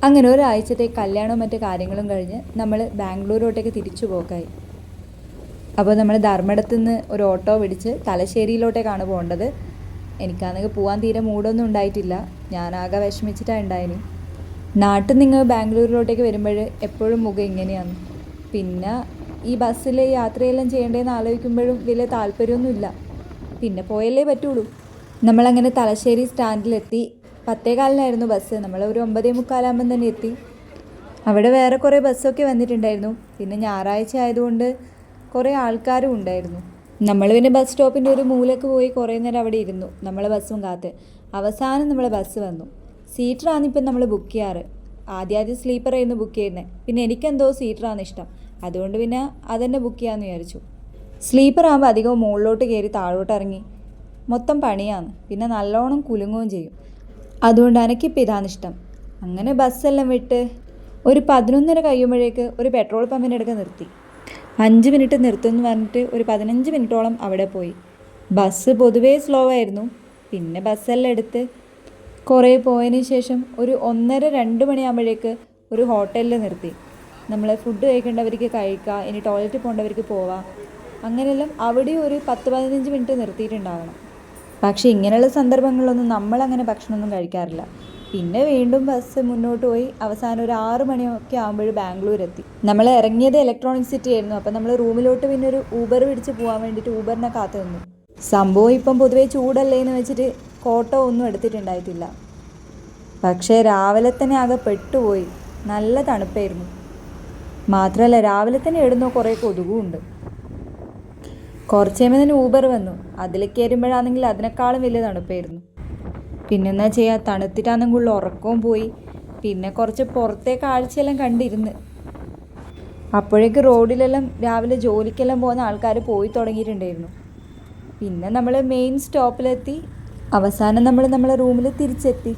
അങ്ങനെ ഒരാഴ്ചത്തെ കല്യാണവും മറ്റു കാര്യങ്ങളും കഴിഞ്ഞ് നമ്മൾ ബാംഗ്ലൂരോട്ടേക്ക് തിരിച്ചു പോക്കായി. അപ്പോൾ നമ്മൾ ധർമ്മടത്തു നിന്ന് ഒരു ഓട്ടോ പിടിച്ച് തലശ്ശേരിയിലോട്ടേക്കാണ് പോകേണ്ടത്. എനിക്കാണെങ്കിൽ പോകാൻ തീരെ മൂടൊന്നും ഉണ്ടായിട്ടില്ല. ഞാനാകെ വിഷമിച്ചിട്ടാണ് ഉണ്ടായിന്. നാട്ടിൽ നിങ്ങൾ ബാംഗ്ലൂരിലോട്ടേക്ക് വരുമ്പോൾ എപ്പോഴും മുഖം ഇങ്ങനെയാണ്. പിന്നെ ഈ ബസ്സിൽ യാത്രയെല്ലാം ചെയ്യേണ്ടതെന്ന് ആലോചിക്കുമ്പോഴും വലിയ താല്പര്യമൊന്നുമില്ല. പിന്നെ പോയല്ലേ പറ്റുള്ളൂ. നമ്മളങ്ങനെ തലശ്ശേരി സ്റ്റാൻഡിലെത്തി. 10:15 ബസ്. നമ്മൾ ഒരു 9:45 തന്നെ എത്തി. അവിടെ വേറെ കുറേ ബസ്സൊക്കെ വന്നിട്ടുണ്ടായിരുന്നു. പിന്നെ ഞായറാഴ്ച ആയതുകൊണ്ട് കുറേ ആൾക്കാരും ഉണ്ടായിരുന്നു. നമ്മൾ പിന്നെ ബസ് സ്റ്റോപ്പിൻ്റെ ഒരു മൂലക്ക് പോയി കുറേ നേരം അവിടെ ഇരുന്നു, നമ്മളെ ബസ്സും കാത്ത്. അവസാനം നമ്മളെ ബസ് വന്നു. സീറ്ററാണ് ഇപ്പം നമ്മൾ ബുക്ക് ചെയ്യാറ്. ആദ്യം സ്ലീപ്പറായിരുന്നു ബുക്ക് ചെയ്യുന്നത്. പിന്നെ എനിക്കെന്തോ സീറ്ററാണ് ഇഷ്ടം, അതുകൊണ്ട് പിന്നെ അതന്നെ ബുക്ക് ചെയ്യാമെന്ന് വിചാരിച്ചു. സ്ലീപ്പറാകുമ്പോൾ അധികവും മുകളിലോട്ട് കയറി താഴോട്ട് ഇറങ്ങി മൊത്തം പണിയാണ്. പിന്നെ നല്ലോണം കുലുങ്ങുകയും ചെയ്യും. അതുകൊണ്ട് എനിക്കിപ്പോൾ ഇതാണ് ഇഷ്ടം. അങ്ങനെ ബസ്സെല്ലാം വിട്ട് ഒരു 11:30 കഴിയുമ്പോഴേക്ക് ഒരു പെട്രോൾ പമ്പിൻ്റെ അടുത്ത് നിർത്തി. 5 മിനിറ്റ് നിർത്തുമെന്ന് പറഞ്ഞിട്ട് ഒരു 15 മിനിറ്റോളം അവിടെ പോയി. ബസ് പൊതുവേ സ്ലോ ആയിരുന്നു. പിന്നെ ബസ്സെല്ലാം എടുത്ത് കുറേ പോയതിന് ശേഷം ഒരു 1:30-2 മണിയാകുമ്പോഴേക്ക് ഒരു ഹോട്ടലിൽ നിർത്തി. നമ്മൾ ഫുഡ് കഴിക്കേണ്ടവർക്ക് കഴിക്കാം, ഇനി ടോയ്ലറ്റിൽ പോകേണ്ടവർക്ക് പോവാം. അങ്ങനെയെല്ലാം അവിടെ ഒരു 10-15 മിനിറ്റ് നിർത്തിയിട്ടുണ്ടാകണം. പക്ഷേ ഇങ്ങനെയുള്ള സന്ദർഭങ്ങളിലൊന്നും നമ്മളങ്ങനെ ഭക്ഷണമൊന്നും കഴിക്കാറില്ല. പിന്നെ വീണ്ടും ബസ് മുന്നോട്ട് പോയി അവസാനം ഒരു 6 മണിയൊക്കെ ആകുമ്പോൾ ബാംഗ്ലൂർ എത്തി. നമ്മൾ ഇറങ്ങിയത് ഇലക്ട്രോണിക് സിറ്റി ആയിരുന്നു. അപ്പം നമ്മൾ റൂമിലോട്ട് പിന്നെ ഒരു ഊബർ പിടിച്ച് പോകാൻ വേണ്ടിയിട്ട് ഊബറിനെ കാത്തു നിന്നു. സംഭവം ഇപ്പം പൊതുവേ ചൂടല്ലേ എന്ന് വെച്ചിട്ട് കോട്ടോ ഒന്നും എടുത്തിട്ടുണ്ടായിട്ടില്ല. പക്ഷേ രാവിലെ തന്നെ ആകെ പെട്ടുപോയി. നല്ല തണുപ്പായിരുന്നു. മാത്രമല്ല രാവിലെ തന്നെ ഇടുന്ന കുറേ കൊതുകുമുണ്ട്. കുറച്ച് കഴിയുമ്പോൾ തന്നെ ഊബർ വന്നു. അതിൽ കയറുമ്പോഴാണെങ്കിൽ അതിനേക്കാളും വലിയ തണുപ്പായിരുന്നു. പിന്നെ എന്നാ ചെയ്യുക, തണുത്തിട്ടാണെങ്കിൽ ഉറക്കവും പോയി. പിന്നെ കുറച്ച് പുറത്തെ കാഴ്ചയെല്ലാം കണ്ടിരുന്ന്. അപ്പോഴേക്ക് റോഡിലെല്ലാം രാവിലെ ജോലിക്കെല്ലാം പോകുന്ന ആൾക്കാർ പോയി തുടങ്ങിയിട്ടുണ്ടായിരുന്നു. പിന്നെ നമ്മൾ മെയിൻ സ്റ്റോപ്പിലെത്തി. അവസാനം നമ്മൾ നമ്മളെ റൂമിൽ തിരിച്ചെത്തി.